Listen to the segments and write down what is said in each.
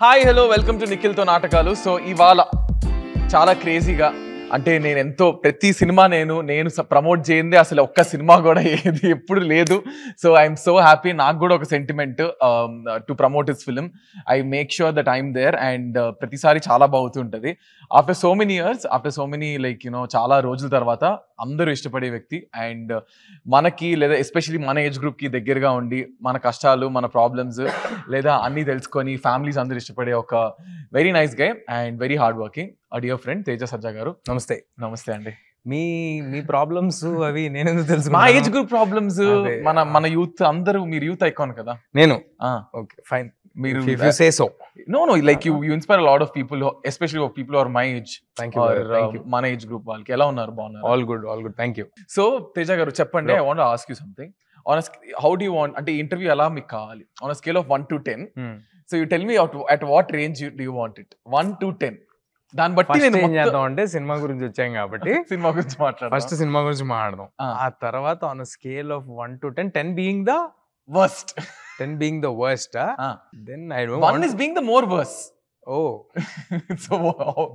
Hi hello welcome to నిఖిల్తో నాటకాలు. So ఇవాళ చాలా క్రేజీగా అంటే నేను ఎంతో ప్రతి సినిమా నేను ప్రమోట్ చేయండి అసలు ఒక్క సినిమా కూడా ఏది ఎప్పుడు లేదు. So I'm so happy. నాకు కూడా ఒక sentiment to promote his film. I make sure that I'm there and ప్రతిసారి చాలా బాగుంటుంది. After so many years, after so many like చాలా రోజుల తర్వాత అందరూ ఇష్టపడే వ్యక్తి అండ్ మనకి లేదా ఎస్పెషలీ మన ఏజ్ గ్రూప్కి దగ్గరగా ఉండి మన కష్టాలు మన ప్రాబ్లమ్స్ లేదా అన్నీ తెలుసుకొని ఫ్యామిలీస్ అందరూ ఇష్టపడే ఒక very nice guy and very hard working dear friend Teja Sajja గారు. నమస్తే. నమస్తే అండి. మీ ప్రాబ్లమ్స్ అవి నేను తెలుసు. మా ఏజ్ గ్రూప్ ప్రాబ్లమ్స్ మన యూత్ అందరూ మీరు యూత్ ఐకాన్ కదా. నేను ఓకే ఫైన్. మీరు if you say so. No like you inspire a lot of people, especially people who are my age. Thank you. Thank you. మన ఏజ్ గ్రూప్ వాళ్ళకి ఎలా ఉన్నారు? బాగున్నారు? all good thank you. So Teja గారు చెప్పండి. I want to ask you something. How do you want అంటే interview ఎలా మీకు కావాలి? On a scale of 1 to 10. So you tell me at what range do you want it? 1 to 10. దాన్ని బట్టి నేను ఏం చేద్దాం అంటే సినిమా గురించి వచ్చాం కాబట్టి సినిమా గురించి మాట్లాడదాం. ఫస్ట్ సినిమా గురించి మాట్లాడదాం. ఆ తర్వాత on scale of 1 to 10, 10 being the worst, 10 being the worst, then I don't 1 is being the more worse. Oh, so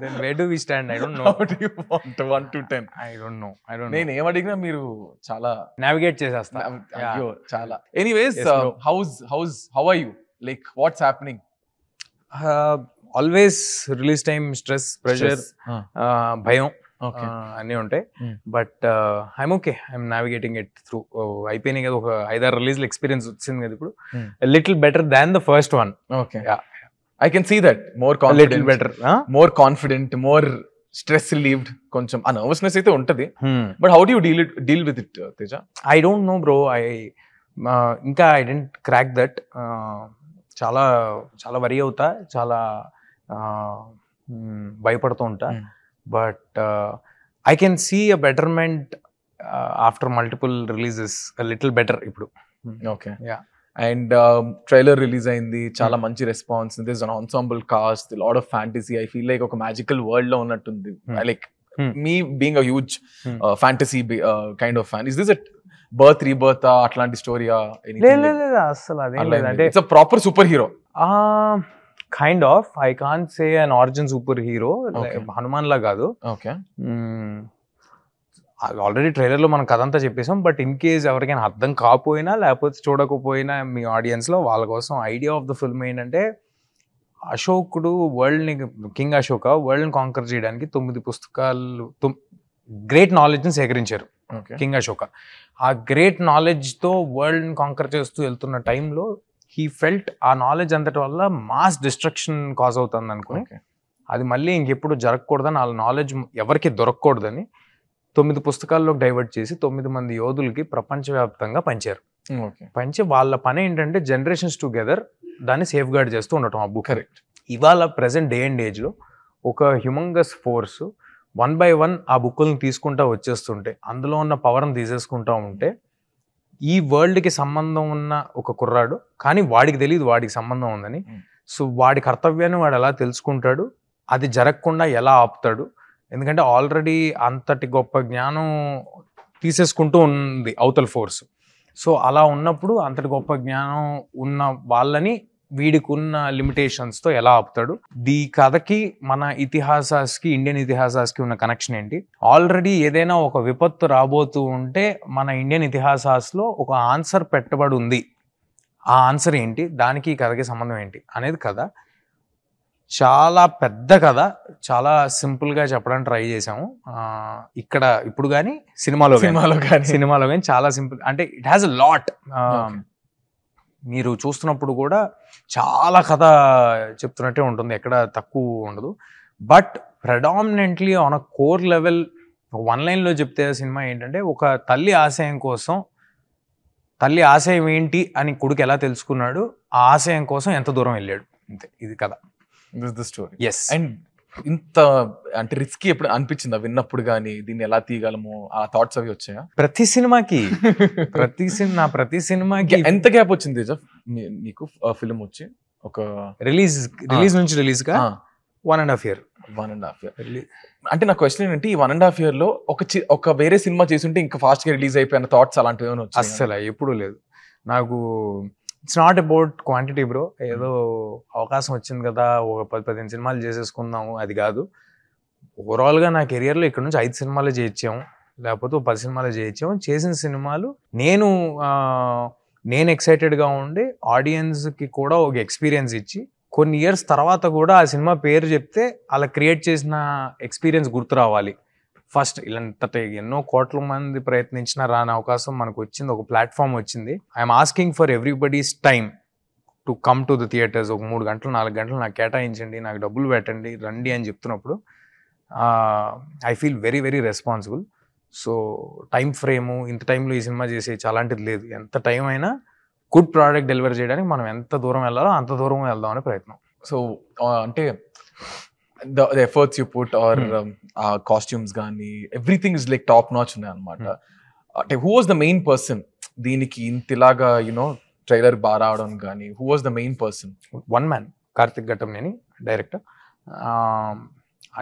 then where do we stand? I don't know. How do you want 1 to 10? I don't know. నేను ఏం అడిగినా మీరు చాలా navigate చేసేస్తా. అయ్యో చాలా. Anyways how are you? Like what's happening? Always release time stress, pressure, భయం అన్నీ ఉంటాయి. But I'm okay. I'm navigating it through. అయిపోయినాయి కదా, ఒక 5-6 రిలీజ్ల ఎక్స్పీరియన్స్ వచ్చింది కదా ఇప్పుడు. Little better than the first one. Okay, I can see that. More confident, little better, more confident, more stress relieved. కొంచెం ఆ నర్వస్నెస్ అయితే ఉంటది. But how do you deal with it Teja? I don't know bro. ఇంకా I didn't crack that. చాలా చాలా worry అవుతా, చాలా భయపడుతూ ఉంటా. But I can see a betterment after multiple releases. Little better ఇప్పుడు. Okay, yeah. And trailer release అయింది, చాలా మంచి response. This an ensemble cast, lot of fantasy. I feel like ఒక మ్యాజికల్ వరల్డ్ లో ఉన్నట్టుంది. Like me being a huge fantasy kind of fan, is this at birth rebirth అట్లాంటి స్టోరీయా? అసలు అదే it's a proper super hero kind of. I can't say an origin super hero, Hanuman లా కాదు. Okay, already trailer లో మనం కథ అంతా చెప్పేసాం. బట్ ఇన్ కేస్ ఎవరికైనా అర్థం కాకపోయినా లేకపోతే చూడకపోయినా మీ ఆడియన్స్ లో, వాళ్ళ కోసం ఐడియా ఆఫ్ ద ఫిల్మ్ ఏంటంటే, అశోకుడు వరల్డ్ ని, కింగ్ అశోక వరల్డ్ ని కాంకర్ చేయడానికి 9 పుస్తకాలు, గ్రేట్ నాలెడ్జ్ ని సేకరించారు కింగ్ అశోక. ఆ గ్రేట్ నాలెడ్జ్ తో వరల్డ్ ని కాంకర్ చేస్తూ వెళ్తున్న టైంలో హీ ఫెల్ట్ ఆ నాలెడ్జ్ అంతటి వల్ల మాస్ డిస్ట్రక్షన్ కాజ్ అవుతుంది అనుకుని, అది మళ్ళీ ఇంకెప్పుడు జరగకూడదని, ఆ నాలెడ్జ్ ఎవరికి దొరకకూడదని 9 పుస్తకాల్లోకి డైవర్ట్ చేసి 9 మంది యోధులకి ప్రపంచవ్యాప్తంగా పంచారు. పంచి వాళ్ళ పని ఏంటంటే జనరేషన్స్ టుగెదర్ దాన్ని సేఫ్ గార్డ్ చేస్తూ ఉండటం ఆ బుక్. కరెక్ట్. ఇవాళ ప్రెసెంట్ డే అండ్ ఏజ్లో ఒక హ్యూమంగస్ ఫోర్స్ 1 by 1 ఆ బుక్కులను తీసుకుంటా వచ్చేస్తుంటే, అందులో ఉన్న పవర్ని తీసేసుకుంటా ఉంటే, ఈ వరల్డ్కి సంబంధం ఉన్న ఒక కుర్రాడు, కానీ వాడికి తెలియదు వాడికి సంబంధం ఉందని. సో వాడి కర్తవ్యాన్ని వాడు ఎలా తెలుసుకుంటాడు, అది జరగకుండా ఎలా ఆపుతాడు? ఎందుకంటే ఆల్రెడీ అంతటి గొప్ప జ్ఞానం తీసేసుకుంటూ ఉంది అవతల ఫోర్స్. సో అలా ఉన్నప్పుడు అంతటి గొప్ప జ్ఞానం ఉన్న వాళ్ళని వీడికి ఉన్న లిమిటేషన్స్తో ఎలా ఆపుతాడు? ఈ కథకి మన ఇతిహాసాస్కి, ఇండియన్ ఇతిహాసాస్కి ఉన్న కనెక్షన్ ఏంటి? ఆల్రెడీ ఏదైనా ఒక విపత్తు రాబోతూ ఉంటే మన ఇండియన్ ఇతిహాసాస్లో ఒక ఆన్సర్ పెట్టబడి ఉంది. ఆ ఆన్సర్ ఏంటి, దానికి ఈ కథకి సంబంధం ఏంటి అనేది కథ. చాలా పెద్ద కథ, చాలా సింపుల్గా చెప్పడానికి ట్రై చేసాము ఇక్కడ ఇప్పుడు కానీ సినిమాలో కానీ చాలా సింపుల్. అంటే ఇట్ హ్యాస్ అ లాట్. మీరు చూస్తున్నప్పుడు కూడా చాలా కథ చెప్తున్నట్టే ఉంటుంది, ఎక్కడ తక్కువ ఉండదు. But predominantly on a core level 1 లైన్లో చెప్తే సినిమా ఏంటంటే, ఒక తల్లి ఆశయం కోసం, తల్లి ఆశయం ఏంటి అని కొడుకు ఎలా తెలుసుకున్నాడు, ఆ ఆశయం కోసం ఎంత దూరం వెళ్ళాడు, అంతే. ఇది కథ. This the story. Yes. And ఇంత అంటే రిస్కీ ఎప్పుడు అనిపించిందా విన్నప్పుడు? కానీ దీన్ని ఎలా తీయగలము ఆ థాట్స్ అవి వచ్చాయా? ప్రతి సినిమాకి ఎంత గ్యాప్ వచ్చింది నీకు ఫిల్మ్ వచ్చి? ఒక రిలీజ్ నుంచి రిలీజ్ గా 1.5 year. 1.5 year. అంటే నా క్వశ్చన్ ఏంటంటే, ఈ 1.5 year లో ఒక వేరే సినిమా చేస్తుంటే ఇంకా ఫాస్ట్ గా రిలీజ్ అయిపోయిన థాట్స్ అలాంటివి ఏమైనా వచ్చాయా? అస్సలు ఎప్పుడూ లేదు నాకు. It's not about quantity bro. ఏదో అవకాశం వచ్చింది కదా ఒక 10-15 సినిమాలు చేసేసుకుందాము అది కాదు. ఓవరాల్గా నా కెరియర్లో ఇక్కడ నుంచి 5 సినిమాలే చేయించాము, లేకపోతే 10 సినిమాలే చేయించాము. చేసిన సినిమాలు నేను ఎక్సైటెడ్గా ఉండి ఆడియన్స్కి కూడా ఒక ఎక్స్పీరియన్స్ ఇచ్చి కొన్ని ఇయర్స్ తర్వాత కూడా ఆ సినిమా పేరు చెప్తే అలా క్రియేట్ చేసిన ఎక్స్పీరియన్స్ గుర్తు రావాలి. ఫస్ట్ ఇలాంటి ఎన్నో కోట్ల మంది ప్రయత్నించినా రాని అవకాశం మనకు వచ్చింది, ఒక ప్లాట్ఫామ్ వచ్చింది. I'm asking for everybody's time to come to the theatres. ఒక 3 గంటలు 4 గంటలు నాకు కేటాయించండి, నాకు డబ్బులు పెట్టండి, రండి అని చెప్తున్నప్పుడు I feel very very responsible. So time frame ఇంత టైంలో ఈ సినిమా చేసే అలాంటిది లేదు. ఎంత టైం అయినా గుడ్ ప్రోడక్ట్ డెలివర్ చేయడానికి మనం ఎంత దూరం వెళ్ళాలో అంత దూరం వెళ్దాం అనే ప్రయత్నం. సో అంటే the efforts you put or costumes gaani everything is like top notch unnayi anamata. Who was the main person దీనికి ఇంతలాగా ట్రైలర్ బాగా రావడం కానీ who was the main person? One man, Karthik Ghattamaneni director.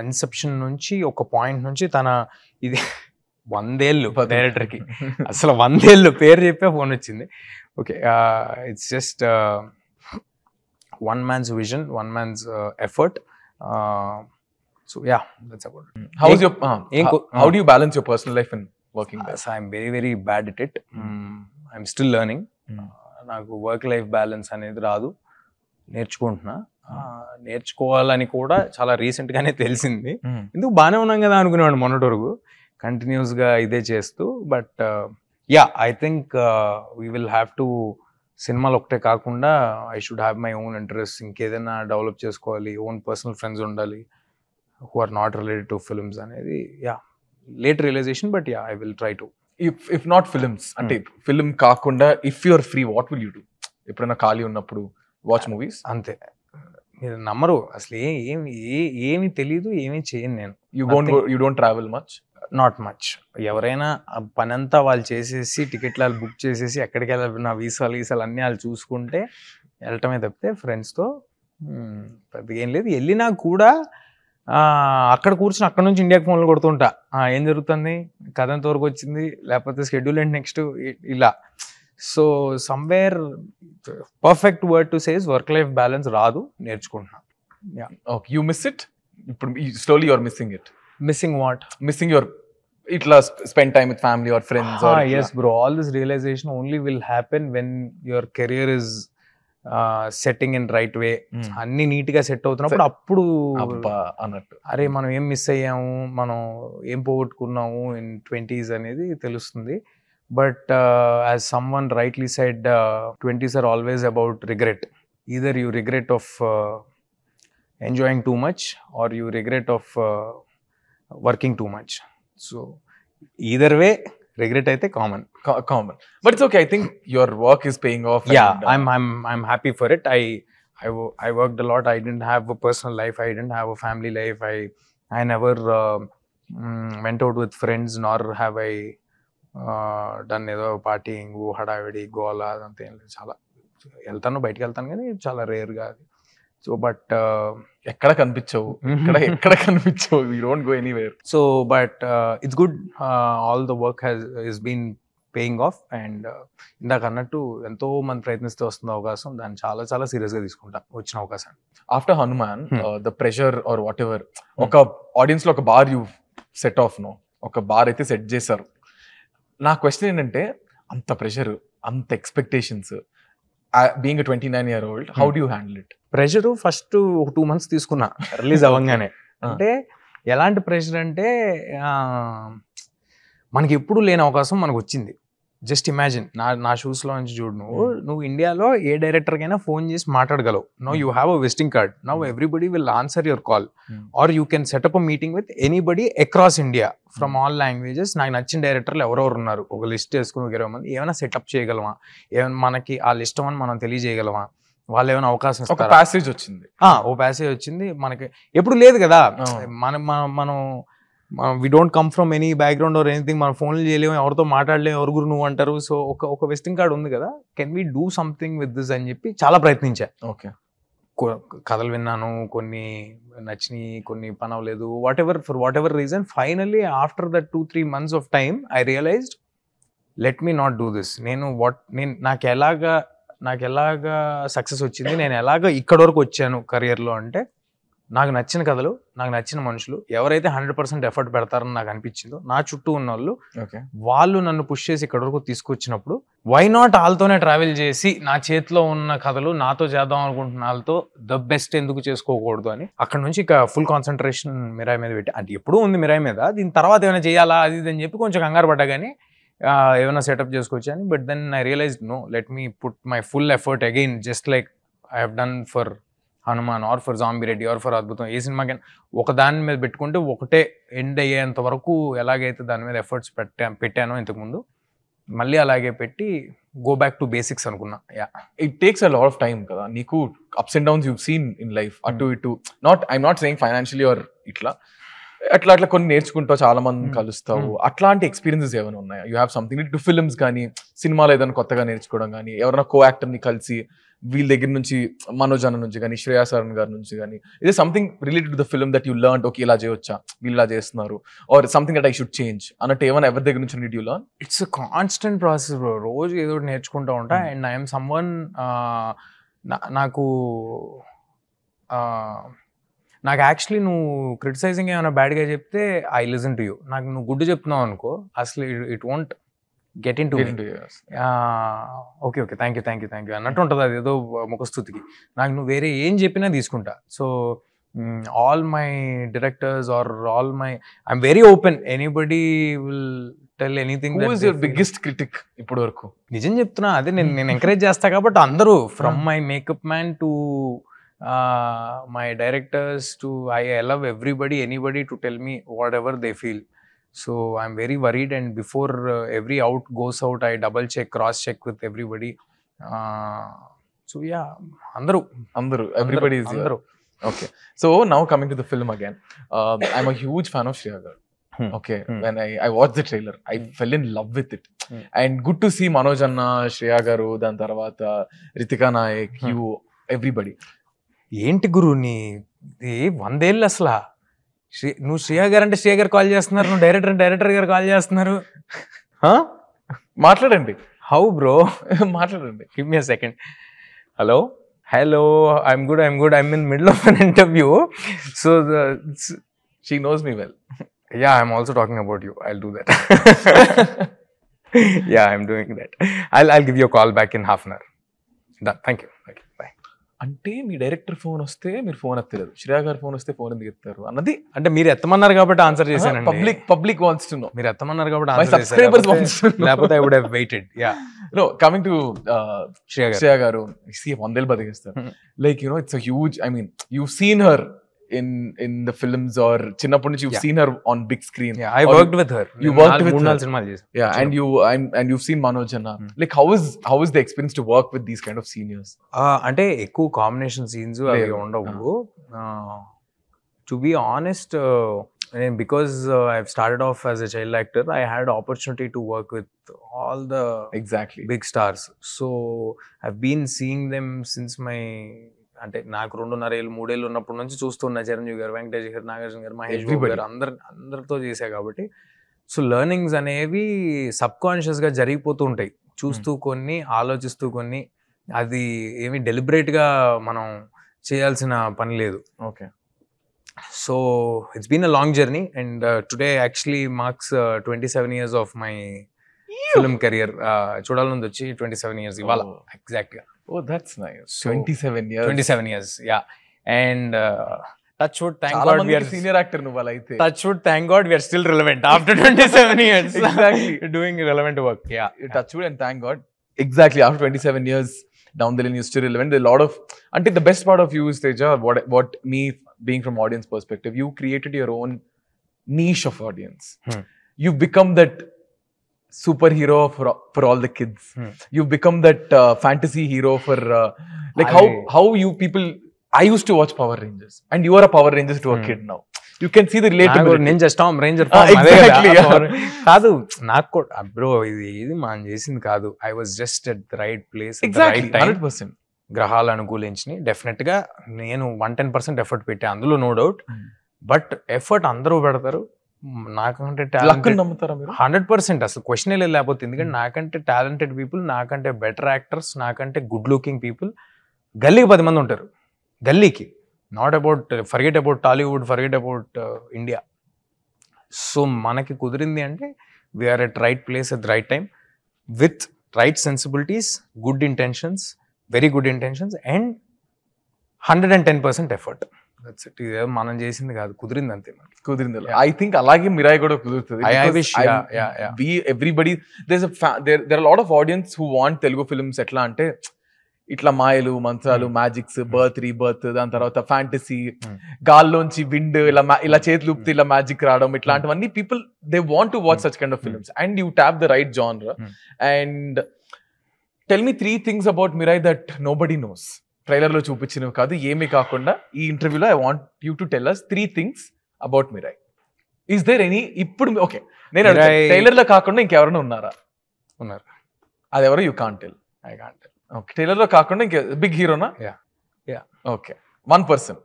Inception నుంచి ఒక పాయింట్ నుంచి తన ఇది 100 ఏళ్ళు డైరెక్టర్కి అసలు 100 ఏళ్ళు పేరు చెప్పే ఫోన్ వచ్చింది. Okay, it's just one man's vision, one man's effort. So yeah, that's about it. How do you balance your personal life and working there? So I'm very very bad at it. I'm still learning. నాకు work life balance అనేది రాదు, నేర్చుకుంటున్నా. నేర్చుకోవాలని కూడా చాలా రీసెంట్గానే తెలిసింది. ఎందుకు బాగానే ఉన్నాం కదా అనుకునేవాడు మొన్నటి వరకు, కంటిన్యూస్గా ఇదే చేస్తూ. But yeah, I think we will have to, సినిమాలు ఒకటే కాకుండా I should have my own interest, ఇంకేదైనా డెవలప్ చేసుకోవాలి, ఓన్ పర్సనల్ ఫ్రెండ్స్ ఉండాలి who are not related to films అనేది. Yeah, late realization, but yeah, I will try to. If not films, అంటే film కాకుండా if you're free what will you do? ఎప్పుడైనా ఖాళీ ఉన్నప్పుడు watch movies అంతే. మీరు నమ్మరు, అసలు ఏమి తెలీదు, ఏమీ చేయను నేను. You don't travel much? Not much. ఎవరైనా పని అంతా వాళ్ళు చేసేసి టికెట్లు వాళ్ళు బుక్ చేసేసి ఎక్కడికి వెళ్ళాలి, నా వీసాలు అన్నీ వాళ్ళు చూసుకుంటే వెళ్ళటమే తప్పితే ఫ్రెండ్స్తో పెద్దగా ఏం లేదు. వెళ్ళినా కూడా అక్కడ కూర్చొని అక్కడ నుంచి ఇండియాకి ఫోన్లు కొడుతుంటా, ఏం జరుగుతుంది, కథ ఎంతవరకు వచ్చింది, లేకపోతే షెడ్యూల్ ఏంటి నెక్స్ట్, ఇలా. So somewhere perfect word to says work life balance రాదు, నేర్చుకుంటున్నా. యూ మిస్ ఇట్ ఇప్పుడు? Slowly you are missing it? Missing what? Missing your itla spend time with family or friends? Or yes bro, all this realization only will happen when your career is setting in right way, అన్ని neat గా set అవుతున్నప్పుడు అప్పుడు అన్నట్టు అరే మనం ఏం miss అయ్యాము, మనం ఏం పోగొట్టుకున్నాము ఇన్ 20s అనేది తెలుస్తుంది. But as someone rightly said, 20s are always about regret. Either you regret of enjoying too much or you regret of working too much. So either way regret అయితే common, but it's okay. I think your work is paying off. Yeah, I'm happy for it. I worked a lot. I didn't have a personal life, I didn't have a family life. I never went out with friends, nor have I done ఏదో partying, హడావిడి, గోలా అదంతా ఏం లేదు. చాలా వెళ్తాను, బయటకు వెళ్తాను, కానీ చాలా రేర్గా అది. సో బట్ ఎక్కడ కనిపించవు, ఎక్కడ కనిపించవు, you don't go anywhere. So but it's good, all the work he's been paying off. And ఇందాక అన్నట్టు ఎంతో మంది ప్రయత్నిస్తే వస్తున్న అవకాశం, దాన్ని చాలా చాలా సీరియస్గా తీసుకుంటా వచ్చిన అవకాశం. After Hanuman, the pressure or whatever, ఒక ఆడియన్స్ లో ఒక bar you set off no, ఒక బార్ అయితే సెట్ చేశారు. నా క్వశ్చన్ ఏంటంటే, అంత ప్రెషర్, అంత expectations, being 29-year-old, how do you handle it? Pressure first 2 months తీసుకున్నా రిలీజ్ అవ్వగానే. అంటే ఎలాంటి ప్రెషర్ అంటే, మనకి ఎప్పుడు లేని అవకాశం మనకు వచ్చింది. జస్ట్ ఇమాజిన్, నా షూస్లో నుంచి చూడు, నువ్వు ఇండియాలో ఏ డైరెక్టర్కైనా ఫోన్ చేసి మాట్లాడగలవు. No you have a visiting card, now everybody will answer your call, or you can set up a meeting with anybody across India from all languages. నాకు నచ్చిన డైరెక్టర్లు ఎవరెవరు ఉన్నారు, ఒక లిస్ట్ వేసుకుని 20 మంది, ఏమైనా సెటప్ చేయగలమా, ఏమైనా మనకి ఆ లిస్ట్ అని మనం తెలియజేయగలమా, వాళ్ళు ఏమైనా అవకాశం ఇస్తారు. ఒక ప్యాసేజ్ వచ్చింది మనకి, ఎప్పుడు లేదు కదా. మనం we don't come from any background or anything, మనం ఫోన్లు చేయలేము, ఎవరితో మాట్లాడలేము, ఎవరు గురు నువ్వు అంటారు. సో ఒక విజిటింగ్ కార్డ్ ఉంది కదా, can we do something with this అని చెప్పి చాలా ప్రయత్నించా. ఓకే, కథలు విన్నాను, కొన్ని నచ్చినాయి, కొన్ని పని అవ్వలేదు, for whatever reason. Finally after that 2-3 months of time I realized, let me not do this. నాకు ఎలాగా నాకు ఎలాగా సక్సెస్ వచ్చింది, నేను ఎలాగ ఇక్కడ వరకు వచ్చాను కెరియర్లో అంటే, నాకు నచ్చిన కథలు, నాకు నచ్చిన మనుషులు, ఎవరైతే 100% ఎఫర్ట్ పెడతారని నాకు అనిపించిందో నా చుట్టూ ఉన్న వాళ్ళు, వాళ్ళు నన్ను పుష్ చేసి ఇక్కడ వరకు తీసుకొచ్చినప్పుడు వై నాట్ వాళ్ళతోనే ట్రావెల్ చేసి నా చేతిలో ఉన్న కథలు నాతో చేద్దాం అనుకుంటున్న వాళ్ళతో ద బెస్ట్ ఎందుకు చేసుకోకూడదు అని అక్కడ నుంచి ఇక ఫుల్ కాన్సన్ట్రేషన్ మిరాయి మీద పెట్టి, అంటే ఎప్పుడూ ఉంది మిరాయి మీద, దీని తర్వాత ఏమైనా చేయాలా అది ఇది అని చెప్పి కొంచెం కంగారు పడ్డా కానీ ఏమైనా సెటప్ చేసుకోవచ్చని. But then I realize no, let me put my full effort again, just like I have done for Hanuman or for zombie Reddy or for Adbhutam. ఏ సినిమాకి ఒక దాని మీద పెట్టుకుంటే ఒకటే ఎండ్ అయ్యేంత వరకు ఎలాగైతే దాని మీద ఎఫర్ట్స్ పెట్టానో ఇంతకుముందు, మళ్ళీ అలాగే పెట్టి గో బ్యాక్ టు బేసిక్స్ అనుకున్నా. It takes a lot of time కదా నీకు, ups and downs you seen in life, అటు ఇటు, I'm not saying financially or ఇట్లా అట్లా కొన్ని నేర్చుకుంటావు, చాలా మంది కలుస్తావు, అట్లాంటి ఎక్స్పీరియన్సెస్ ఏమైనా ఉన్నాయా? You have something to films కానీ, సినిమాలో ఏదైనా కొత్తగా నేర్చుకోవడం కానీ, ఎవరైనా కో యాక్టర్ని కలిసి వీళ్ళ దగ్గర నుంచి, మనోజ్ అన్న నుంచి కానీ, శ్రేయా సరన్ గారి నుంచి కానీ, ఇది something related to the film that you learn, okay ఇలా చేయొచ్చా, వీళ్ళు ఇలా చేస్తున్నారు, or something that I should change అన్నట్టు ఏమైనా ఎవరి దగ్గర నుంచి did you learn? It's constant process bro, రోజు ఏదో ఒకటి నేర్చుకుంటూ ఉంటా. అండ్ ఐఎమ్ సమ్వన్, నాకు యాక్చువల్లీ నువ్వు క్రిటిసైజింగ్ ఏమైనా బ్యాడ్గా చెప్తే ఐ లిజన్ టు యూ. నాకు నువ్వు గుడ్ చెప్తున్నావు అనుకో, అసలు it won't get in to okay okay thank you అన్నట్టు ఉంటుంది. అది ఏదో ముఖస్థుతికి. నాకు నువ్వు వేరే ఏం చెప్పినా తీసుకుంటా. So all my directors or all my I'm very open, anybody will tell anything. Who is your biggest critic ఇప్పుడు వరకు? నిజం చెప్తున్నా, అదే నేను ఎంకరేజ్ చేస్తా కాబట్టి అందరూ, from my makeup man to my directors to I love everybody, anybody to tell me whatever they feel. So I'm very worried, and before every out goes out I double check, cross check with everybody. So yeah, andru everybody is here. Okay, so now coming to the film again, I'm a huge fan of Shreya Garu. Okay, when I watched the trailer, I fell in love with it. And good to see Manoj Anna, Shreya Garu, dan tarvata Ritika Nayak, you, everybody. ఏంటి గురు నీ 100 ఏళ్ళు అసలు? నువ్వు శ్రేయ గారు అంటే శ్రేయ గారు కాల్ చేస్తున్నారు, నువ్వు డైరెక్టర్ గారు కాల్ చేస్తున్నారు. మాట్లాడండి. How bro? మాట్లాడండి. Give me a second. Hello I'm good, I'm in middle of an interview. So she knows me well. Yeah, I'm also talking about you. I'll do that. Yeah, I'm doing that. I'll give you call back in half an hour. Done. Thank you. Bye. అంటే మీ director phone వస్తే మీరు phone ఎత్తలేదు, శ్రేయా గారు phone వస్తే phone ఎందుకు ఎత్తారు అన్నది. అంటే మీరు ఎత్తమన్నారు కాబట్టి ఆన్సర్ చేశాను. Public wants to know. మీరు ఎత్తమన్నారు కాబట్టి my subscribers wants to know. లేకపోతే I would have waited. Yeah, no, coming to Shreya గారు, సీ 100 ఏళ్ళు బతికేస్తారు. Like you know, it's a huge, I mean you seen her in the films, or చిన్నప్పటి నుంచి you've seen her on big screen. Yeah, I worked with her. You worked with her. సినిమాలు చేశాను. Yeah, and you've seen Manoj Anna. Like how is the experience to work with these kind of seniors? అంటే ఎక్కువ combination scenes అవి ఉండవు. To be honest, because I've started off as a child actor, I had opportunity to work with all the big stars. So I've been seeing them since my, అంటే నాకు 2.5 ఏళ్ళు 3 ఏళ్ళు ఉన్నప్పటి నుంచి చూస్తున్నా. చిరంజీవి గారు, వెంకటేష్ గారు, నాగార్జున గారు, మహేష్ బాబు గారు, అందరితో చేశా కాబట్టి సో లెర్నింగ్స్ అనేవి సబ్ కాన్షియస్గా జరిగిపోతూ ఉంటాయి. చూస్తూ కొన్ని, ఆలోచిస్తూ కొన్ని, అది ఏమి డెలిబరేట్గా మనం చేయాల్సిన పని లేదు. Okay, so it's been a long journey, and today actually marks 27 years of my film career. చూడాలని వచ్చి 27 years ఇవాళ ఎగ్జాక్ట్గా. Oh, that's nice. 27 years. 27 years, yeah. And touch wood, thank God we are senior actor nu vala aithe. Touch wood, thank God we are still relevant after 27 years. Exactly. Doing relevant work. Yeah. Touch wood and thank God. Exactly. After 27 years down the line, you're still relevant. There's a lot of, and the best part of you is, Teja, what me being from audience perspective, you created your own niche of audience. You become that superhero for all the kids. You've become that fantasy hero for like how you people. I used to watch Power Rangers, and you are a Power Rangers to a kid now. You can see the relatability. Ninja Storm, Ranger. Exactly. కాదు, నాకు bro ఇది మనం చేసింది కాదు. I was just at the right place at the right time. 100%. గ్రహాలు అనుకూలించి definite గా నేను 110% effort పెట్టా, అందులో నో డౌట్. బట్ ఎఫర్ట్ అందరూ పెడతారు, నాకంటే లక్ నమ్ముతారా మీరు? 100% అసలు క్వశ్చన్ లేదు లేకపోతే, ఎందుకంటే నాకంటే టాలెంటెడ్ పీపుల్, నాకంటే బెటర్ యాక్టర్స్, నాకంటే గుడ్ లుకింగ్ పీపుల్ గల్లీకి 10 మంది ఉంటారు. గల్లీకి, not about forget about Tollywood, forget about India. So మనకి కుదిరింది అంటే we're at right place at right time with right sensibilities, good intentions, very good intentions and 110% effort. That's it. ఇది మనం చేసింది కాదు, కుదిరింది అంతే. కుదిరింది. ఐ థింక్ అలాగే మిరాయి కూడా కుదురుతుంది. Everybody there are lot of audience who want Telugu films ఎట్లా అంటే ఇట్లా మాయలు, మంత్రాలు, మ్యాజిక్స్, బర్త్, రీబర్త్, దాని తర్వాత ఫ్యాంటసీ, గాల్లోంచి విండ్, ఇలా చేతులు ఊపితే ఇలా మ్యాజిక్ రావడం, ఇట్లాంటివన్నీ people they want to watch such kind of films and you tap the right genre. And tell me 3 things about Mirai that nobody knows. Trailer లో చూపించినవి కాదు, ఏమీ కాకుండా ఈ ఇంటర్వ్యూలో I want you to tell us 3 things about Mirai. Is there any? ఇప్పుడు okay, నేను trailer లో కాకుండా ఇంకెవరైనా ఉన్నారా? ఉన్నారు. అది ఎవరో you can't tell. I can't tell. Okay, trailer లో కాకుండా ఇంకే బిగ్ హీరోనా? Yeah. Okay, 1 person.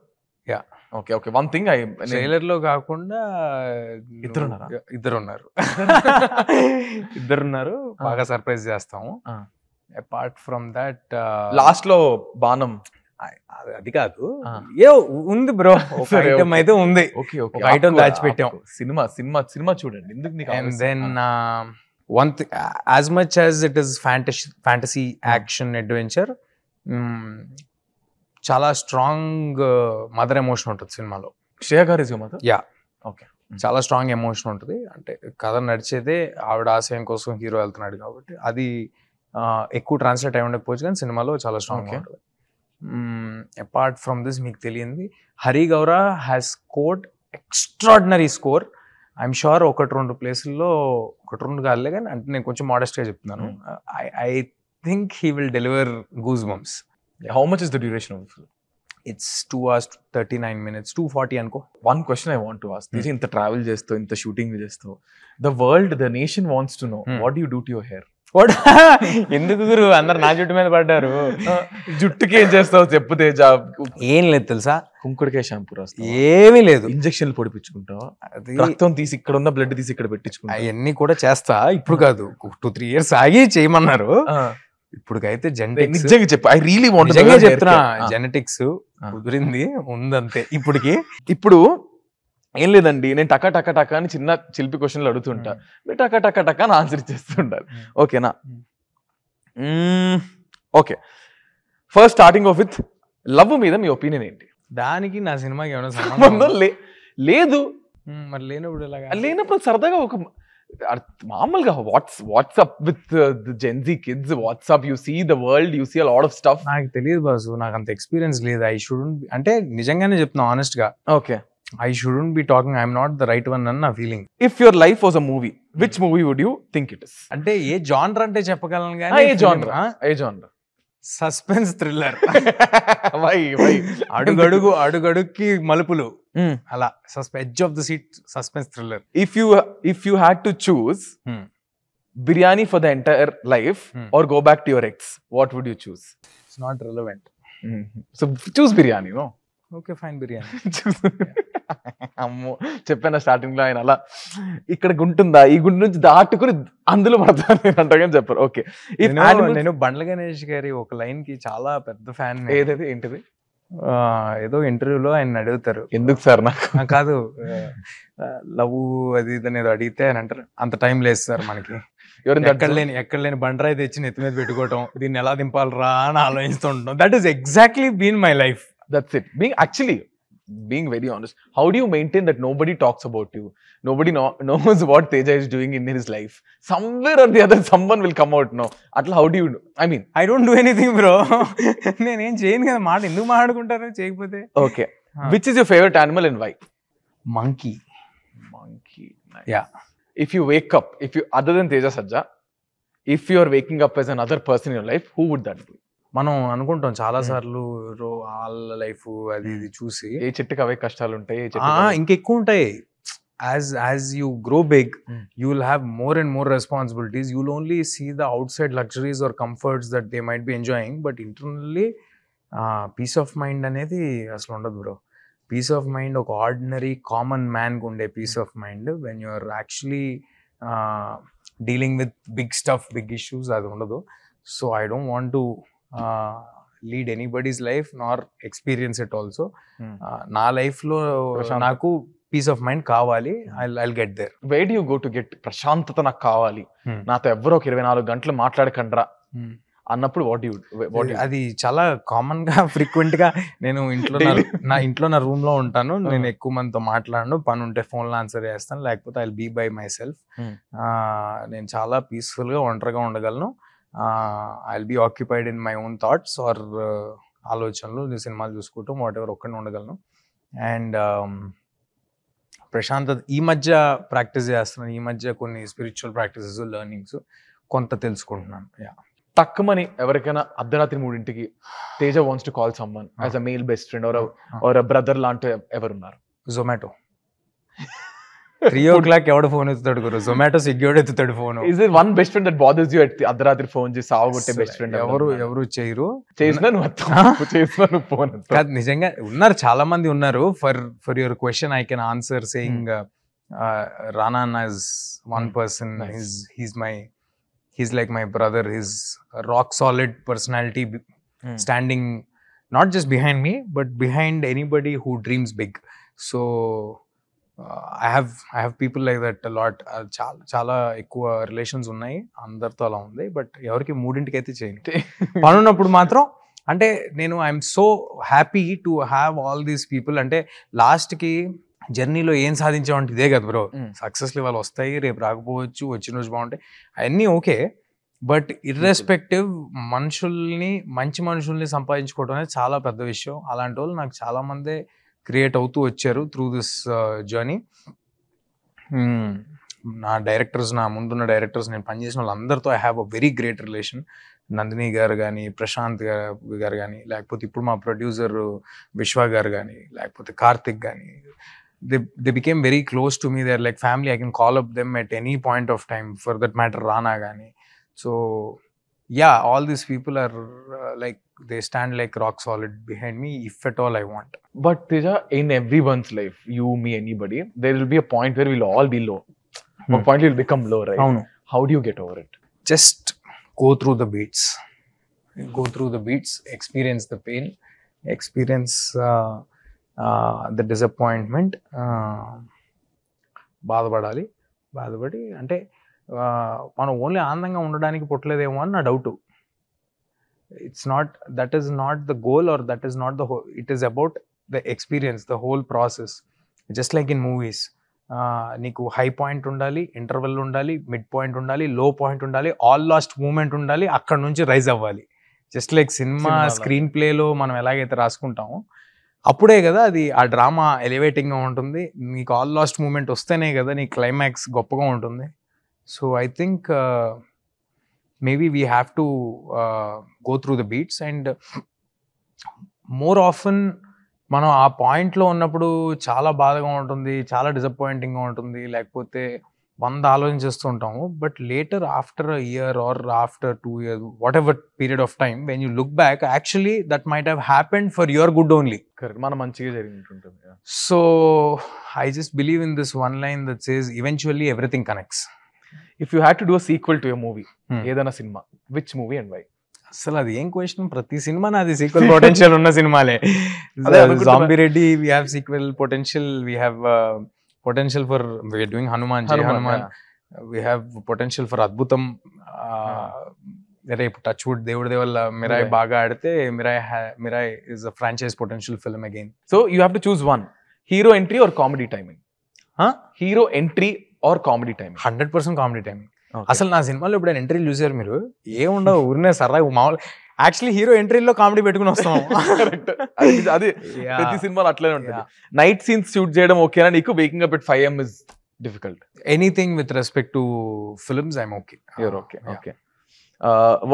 Yeah. Okay okay, 1 thing. Trailer లో కాకుండా ఇద్దరున్నారా? ఇద్దరున్నారు. బాగా సర్ప్రైజ్ చేస్తాము. అపార్ట్ ఫ్రమ్ దట్ లాస్ట్ లో బాణం అది కాదు, ఏ ఉంది బ్రో, ఒక ఐటమ్ అయితే ఉంది. ఓకే ఓకే, ఒక ఐటమ్ దాచిపెట్టాం. సినిమా సినిమా సినిమా చూడండి. ఎందుకు నీకు? And then one thing, as much as it is fantasy action adventure, చాలా స్ట్రాంగ్ మదర్ ఎమోషన్ ఉంటుంది సినిమాలో. శ్రేయ గారు is your mother? Yeah. Okay, చాలా స్ట్రాంగ్ ఎమోషన్ ఉంటుంది. అంటే కథ నడిచేదే ఆవిడ ఆశయం కోసం హీరో వెళ్తున్నాడు కాబట్టి అది ఎక్కువ ట్రాన్స్లేట్ అయి ఉండకపోవచ్చు, కానీ సినిమాలో చాలా స్ట్రాంగ్ ఉంటుంది. అపార్ట్ ఫ్రమ్ దిస్ మీకు తెలియంది, Hari Gaura has scored extraordinary score. I'm sure 1-2 ప్లేసుల్లో, 1-2 కాదులే కానీ, అంటే నేను కొంచెం మోడెస్ట్గా చెప్తున్నాను. I think he will deliver goose bumps. How much is the duration of the film? It's 2 hours 39 minutes, 2:40 అనుకో. One question I want to ask. ఇంత ట్రావెల్ చేస్తూ, ఇంత షూటింగ్ చేస్తూ, the world, the nation wants to know, what do you do to your hair? ఎందుకు గురు అందరు నా జుట్టు మీద పడ్డారు? జుట్టుకి ఏం చేస్తావు చెప్పు తేజ. ఏం లేదు తెలుసా, కుంకుడికాయ షాంపూ రాస్తావు? ఏమీ లేదు. ఇంజక్షన్లు పొడిపించుకుంటావు, రక్తం తీసి ఇక్కడ ఉన్న బ్లడ్ తీసి ఇక్కడ పెట్టించుకుంటావు? అవన్నీ కూడా చేస్తా. ఇప్పుడు కాదు, 2-3 years ఆగి చేయమన్నారు. ఇప్పుడుకైతే జెనెటిక్స్, నిజంగా చెప్పు, ఐ రియలీ వాంట్ టు నిజంగా చెప్తున్నా, జెనెటిక్స్ కుదిరింది ఉందంతే. ఇప్పుడు ఏం లేదండి, నేను టకా టకా టకా అని చిన్న చిలిపి క్వశ్చన్లు అడుగుతుంటా, మీరు టకా టకా టకా అని ఆన్సర్ ఇచ్చేస్తుంటారు. ఓకేనా? Okay, first starting of with love మీద మీ ఒపీనియన్ ఏంటి? దానికి నా సినిమాకి ఏమైనా సంబంధం లేదు. మరి లేనప్పుడు లేనప్పుడు సరదాగా ఒక మామూలుగా what's up with Gen Z kids, what's up, you see the world, you see a lot of stuff. నాకు తెలియదు బాసు, నాకు అంత ఎక్స్పీరియన్స్ లేదు. ఐ షుడెంట్, అంటే నిజంగానే చెప్తున్నా ఆనెస్ట్ గా. Okay, I shouldn't be talking, I'm not the right one అని నా feeling. If your life was a movie, which movie would you think it is? అంటే ఏ జానర్ అంటే చెప్పగలను కానీ, ఏ జానర్? Suspense thriller. వై అడుగడుగుకి మలుపులు, అలా edge of the seat suspense thriller. If you had to choose biryani for the entire life or go back to your ex, what would you choose? It's not relevant. So choose biryani, no? Okay fine, biryani. అమ్మో, చెప్పాను starting లో ఆయన అలా ఇక్కడ గుంటుందా, ఈ గుంటు నుంచి దాటుకుని అందులో పడతాను నేను అంటగానే చెప్పారు. ఓకే, నేను బండ్ల గణేష్ గారి ఒక లైన్ కి చాలా పెద్ద ఫ్యాన్. ఏదైతే ఏంటిది? ఏదో ఇంటర్వ్యూలో ఆయన అడుగుతారు, ఎందుకు సార్ నాకు కాదు లవ్ అది ఇది అనేది అడిగితే ఆయన అంటారు, అంత టైం లేదు సార్ మనకి, ఎక్కడ లేని బండరాయి తెచ్చి నెత్తి మీద పెట్టుకోవటం, దీన్ని ఎలా దింపాలరా అని ఆలోచిస్తుంటాం. That is exactly been my life. That's it. Being very honest, how do you maintain that nobody talks about you? Nobody knows what Teja is doing in his life. Somewhere or the other, someone will come out. No, Atla, how do you know? I mean, I don't do anything, bro. నేనేం చేయను కదా, మాట ఎందుకు మాట్లాడుకుంటారు చేయకపోతే. Okay, which is your favorite animal and why? Monkey. Nice. Yeah. If you wake up, other than Teja Sajja, if you are waking up as another person in your life, who would that be? మనం అనుకుంటాం చాలా సార్లు వాళ్ళ life అది ఇది చూసి, ఏ చెట్టుకి అవే కష్టాలు ఉంటాయి, ఇంకెక్కువ ఉంటాయి. As you grow big, you will have more and more responsibilities. You will only see the outside luxuries or comforts that they might be enjoying, but internally peace of mind అనేది అసలు ఉండదు బ్రో. పీస్ ఆఫ్ మైండ్ ఒక ordinary common మ్యాన్కి ఉండే peace of mind when you are actually dealing with big stuff, big issues అది ఉండదు. So I don't want to lead anybody's life nor experience it also. నా లైఫ్లో నాకు peace of mind కావాలి. I get there. Where do you go to get ప్రశాంతత? నాకు కావాలి, నాతో ఎవ్వరో ఒక 24 గంటలు మాట్లాడకండ్రా అన్నప్పుడు అది చాలా కామన్ గా ఫ్రీక్వెంట్ గా నేను ఇంట్లో నా రూమ్ లో ఉంటాను. నేను ఎక్కువ మందితో మాట్లాడను. పని ఉంటే ఫోన్ లో ఆన్సర్ చేస్తాను, లేకపోతే I be by myself. నేను చాలా పీస్ఫుల్ గా ఒంటరిగా ఉండగలను. I be occupied in my own thoughts or ఆలోచనలు, సినిమాలు చూసుకుంటూ వాట్ ఎవర్ ఒక్కడిని ఉండగలను. అండ్ ప్రశాంతత ఈ మధ్య ప్రాక్టీస్ చేస్తున్నాను. ఈ మధ్య కొన్ని స్పిరిచువల్ ప్రాక్టీసెస్, లెర్నింగ్స్ కొంత తెలుసుకుంటున్నాను. తక్కువని ఎవరికైనా అర్ధరాత్రి 3ంటికి Teja wants to call someone as a male best friend or brother లాంటి ఎవరున్నారు? జొమాటో. 3 o'clock ఎవడు ఫోన్ ఎత్తుతాడు గురు? జొమాటో, స్విగ్గీ ఎవడు ఎత్తుతాడు phone? Is there one best friend that bothers you at అర్ధరాత్రి ఫోన్ చేసి సావగొట్టే బెస్ట్ ఫ్రెండ్? ఎవరు చేయరు. చేసినా నువ్వు ఫోన్ కాదు, నిజంగా ఉన్నారు, చాలా మంది ఉన్నారు. For your question I can answer saying Rana is one person. He's like my brother. He's a rock solid personality, standing not just behind me but behind anybody who dreams big. So I have people like that a lot. చాలా ఎక్కువ relations ఉన్నాయి, అందరితో అలా ఉంది. But ఎవరికి 3ంటికి అయితే చేయను. పని ఉన్నప్పుడు మాత్రం అంటే నేను I'm so happy to have all these people. అంటే లాస్ట్కి జర్నీలో ఏం సాధించామంటే ఇదే కదా బ్రో. సక్సెస్లు ఇవాళ వస్తాయి, రేపు రాకపోవచ్చు, వచ్చిన రోజు బాగుంటాయి, అవన్నీ ఓకే. బట్ ఇర్రెస్పెక్టివ్ మంచి మనుషుల్ని సంపాదించుకోవడం అనేది చాలా పెద్ద విషయం. అలాంటి వాళ్ళు నాకు చాలా మందే క్రియేట్ అవుతూ వచ్చారు త్రూ దిస్ జర్నీ. నా ముందున్న డైరెక్టర్స్, నేను పనిచేసిన వాళ్ళందరితో I have a very great relation. Nandini గారు కానీ, ప్రశాంత్ గారు కానీ, లేకపోతే ఇప్పుడు మా ప్రొడ్యూసర్ విశ్వ గారు కానీ, లేకపోతే కార్తిక్ కానీ, they became very close to me. They're like family. I can call up them at any point of time. For that matter, Rana gani. So yeah, all these people are like, they stand like rock solid behind me if at all I want. But Teja, in everyone's life, you, me, anybody, there will be a point where we'll all be low. A point will become low, right? How do you get over it? Just go through the beats. Experience the pain, experience the disappointment. బాధపడి అంటే మనం only ఆనందంగా ఉండడానికి పుట్టలేదేమో అని నా doubt. That is not the goal or that is not the whole. It is about the experience, the whole process. Just like in movies, నీకు high point ఉండాలి, ఇంటర్వెల్ ఉండాలి, మిడ్ పాయింట్ ఉండాలి, లో పాయింట్ ఉండాలి, all last moment ఉండాలి, అక్కడ నుంచి rise అవ్వాలి. Just like cinema screen ప్లేలో మనం ఎలాగైతే రాసుకుంటామో అప్పుడే కదా అది ఆ డ్రామా ఎలివేటింగ్గా ఉంటుంది. నీకు ఆల్ లాస్ట్ మూమెంట్ వస్తేనే కదా నీ క్లైమాక్స్ గొప్పగా ఉంటుంది. So I think maybe we have to go through the beats. And more often మనం ఆ పాయింట్లో ఉన్నప్పుడు చాలా బాధగా ఉంటుంది, చాలా డిసప్పాయింటింగ్గా ఉంటుంది, లేకపోతే 100 ఆలోచించేస్తూ ఉంటాము. But later after a year or after 2 years, whatever period of time, when you look back, actually that might have happened for your good only. Correct, మన మంచిగా జరిగినట్టుంటుంది. So I just believe in this one line that says eventually everything connects. If you had to do a sequel to a movie, ఏదైనా సినిమా, which movie and why? అసలు అది ఏం question? ప్రతి cinema నాది సీక్వెల్ పొటెన్షియల్ ఉన్న సినిమాలే. Zombie Reddy, we have sequel potential, we have potential for, we are doing Hanuman. Yeah. We have potential for Adbhutam. రేపు టచ్ వుడ్ దేవుడి దేవల్ల మిరాయ్ బాగా ఆడితే Mirai is a franchise potential film again. So you have to choose one, hero entry or comedy timing? Hero entry or comedy timing? 100% comedy timing. అసలు నా సినిమాలో ఇప్పుడు ఎంట్రీలు చూసారు మీరు, ఏముండవు, ఊరినే సరదా మామూలు. యాక్చువల్లీ హీరో ఎంట్రీలో కామెడీ పెట్టుకుని వస్తాం. అది ప్రతి సినిమాలో అట్లనే ఉంటుంది. నైట్ సీన్స్ షూట్ చేయడం ఓకేనా నీకు? Waking up at 5 AM is difficult? Anything with respect to films, I'm okay. You're okay. Okay.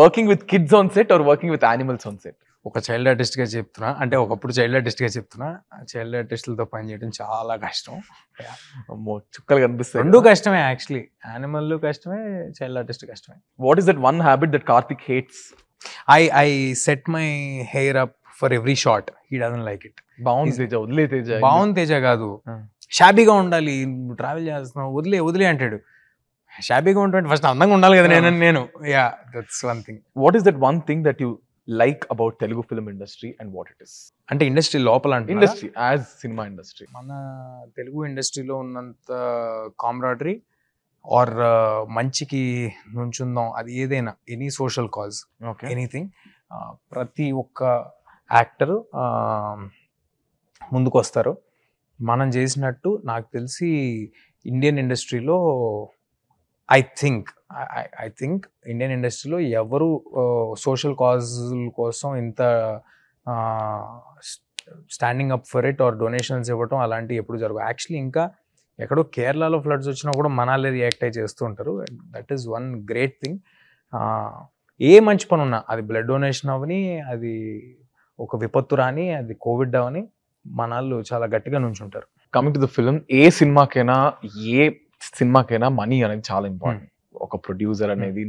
Working with kids on set or working with animals on set? ఒక చైల్డ్ ఆర్టిస్ట్ గా చెప్తున్నా, అంటే ఒకప్పుడు child artist గా చెప్తున్నా, child ఆర్టిస్టులతో పనిచేయడం చాలా కష్టం. చుక్కలు కనిపిస్తాయి. రెండు కష్టమే యాక్చువల్లీ. యానిమల్ కష్టమే, చైల్డ్ ఆర్టిస్ట్ కష్టమే. What is that one habit that Karthik hates? I set my hair up for every shot, he doesn't like it. బాగుంది తేజ, వదిలే తేజ. బాగుంది తేజ కాదు, షాబీగా ఉండాలి, ట్రావెల్ చేస్తున్నావు, వదిలే అంటాడు. షాబీగా ఉంటే ఫస్ట్ అందంగా ఉండాలి కదా నేను. Yeah, that's one thing. What is that one thing that you like about Telugu film industry and what it is? అంటే ఇండస్ట్రీ లోపల అంటే ఇండస్ట్రీ యాజ్ సినిమా ఇండస్ట్రీ, మన తెలుగు ఇండస్ట్రీలో ఉన్నంత కామ్రాడరీ ఆర్ మంచికి నుంచుందాం, అది ఏదైనా, ఎనీ సోషల్ కాజ్, ఎనీథింగ్, ప్రతి ఒక్క యాక్టర్ ముందుకు వస్తారు. మనం చేసినట్టు నాకు తెలిసి ఇండియన్ ఇండస్ట్రీలో ఐ థింక్ ఇండియన్ ఇండస్ట్రీలో ఎవరు సోషల్ కాజుల కోసం ఇంత standing up for it or donations ఇవ్వటం అలాంటివి ఎప్పుడు జరగవు. యాక్చువల్లీ ఇంకా ఎక్కడో కేరళలో ఫ్లడ్స్ వచ్చినా కూడా మనాలే రియాక్ట్ అయి చేస్తూ ఉంటారు. That is one great thing. ఏ మంచి పని ఉన్నా, అది బ్లడ్ డొనేషన్ అవని, అది ఒక విపత్తు రాని, అది కోవిడ్ అవని, మనాళ్ళు చాలా గట్టిగా నుంచుంటారు. కమింగ్ టు ద ఫిల్మ్, ఏ సినిమాకైనా మనీ అనేది చాలా ఇంపార్టెంట్. ఒక ప్రొడ్యూసర్ అనేది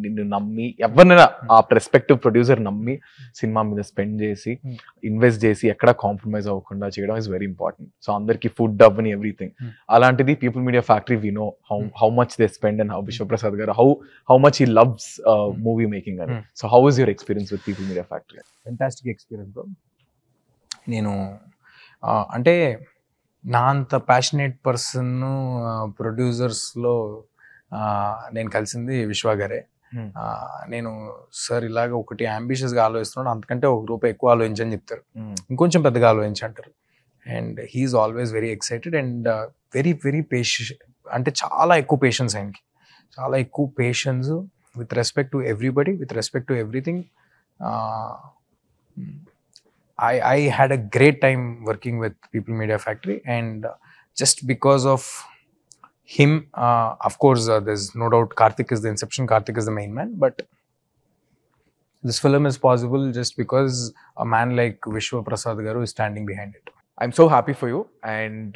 నిన్ను నమ్మి, ఎవరినైనా ఆ రెస్పెక్టివ్ ప్రొడ్యూసర్ నమ్మి సినిమా మీద స్పెండ్ చేసి ఇన్వెస్ట్ చేసి ఎక్కడ కాంప్రమైజ్ అవ్వకుండా చేయడం ఇస్ వెరీ ఇంపార్టెంట్. సో అందరికి ఫుడ్ అవని ఎవ్రీథింగ్. అలాంటిది People Media Factory we know how much they spend and how Vishwaprasad గారు how much he loves movie making అని. So how is your experience with People Media Factory? Fantastic experience bro. నేను అంటే నా అంత passionate person ప్రొడ్యూసర్స్లో నేను కలిసింది విశ్వ గారే. నేను సార్ ఇలాగ ఒకటి అంబిషియస్గా ఆలోచిస్తున్నాడు, అంతకంటే ₹1 ఎక్కువ ఆలోచించని చెప్తారు, ఇంకొంచెం పెద్దగా ఆలోచించి అంటారు. And he is always very excited and very very patient. అంటే చాలా ఎక్కువ పేషెన్స్ ఆయనకి, చాలా ఎక్కువ patience with respect to everybody, with respect to everything. I had a great time working with People Media Factory, and just because of him, of course, there's no doubt Karthik is the inception, Karthik is the main man, but this film is possible just because a man like Vishwa Prasad garu is standing behind it. I'm so happy for you, and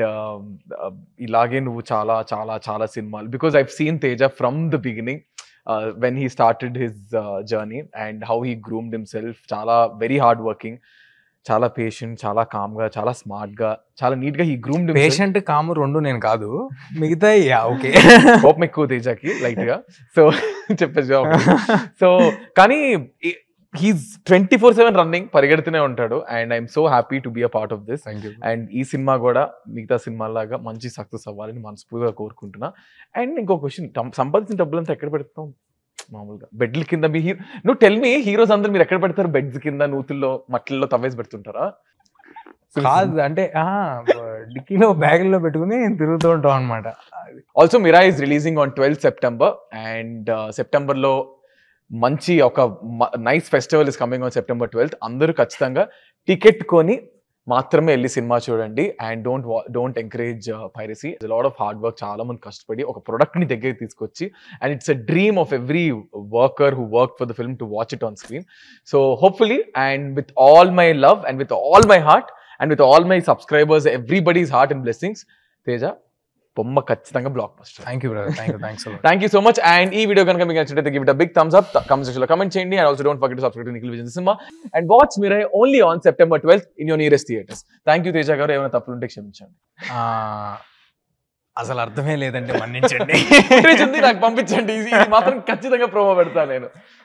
ilage nuvu chala cinemalu, because I've seen Teja from the beginning, when he started his journey and how he groomed himself. Chala very hard working, చాలా patient, చాలా com గా, చాలా smart గా, చాలా neat గా he groomed. Patient com రెండు నేను కాదు, మిగతా ఓకే. కోపం ఎక్కువ తేజకి లైట్ గా, సో చెప్పేసి. సో కానీ హీస్ 24/7 రన్నింగ్, పరిగెడుతూనే ఉంటాడు. And I'm so happy to be a part of this. And ఈ సినిమా కూడా మిగతా సినిమాలాగా మంచి సక్సెస్ అవ్వాలని మనస్ఫూర్తిగా కోరుకుంటున్నా. అండ్ ఇంకో క్వశ్చన్, సంపాదించిన డబ్బులంతా ఎక్కడ పెడతాం? మామూలుగా బెడ్ల కింద నువ్వు టెల్ మీ, హీరోస్ అందరూ మీరు ఎక్కడ పెడతారు? బెడ్స్ కింద, నూతుల్లో, మట్టిల్లో తవ్వేసి పెడుతుంటారా? కాదు, అంటే డిక్కీలో బ్యాగుల్లో పెట్టుకుని తిరుగుతూ ఉంటాం అనమాట. Also Mirai is releasing on 12th September, అండ్ సెప్టెంబర్లో మంచి ఒక nice festival is coming on September 12th. అందరూ ఖచ్చితంగా టికెట్ కొని మాత్రమే వెళ్ళి సినిమా చూడండి. And don't encourage piracy. Lot of hard work, చాలా మంది కష్టపడి ఒక ప్రొడక్ట్ ని దగ్గర తీసుకొచ్చి, and it's a dream of every worker who work for the film to watch it on screen. So hopefully, and with all my love and with all my heart and with all my subscribers, everybody's heart and blessings, Teja బొమ్మ ఖచ్చితంగా block buster. Thank you brother, thank you so much. And ఈ video కనుక మీకు నచ్చినట్లయితే give it a big thumbs up, comment section లో comment చేయండి. And also don't forget to subscribe to Nikhil vision cinema and watch Mirai only on September 12th in your nearest theatres. Thank you Teja garu, ఏమైనా తప్పులుంటే క్షమించండి. అసలు అర్థమే లేదంటే మన్నించండి. నాకు పంపించండి, ఇది మాత్రం ఖచ్చితంగా ప్రోమో పెడతాను నేను.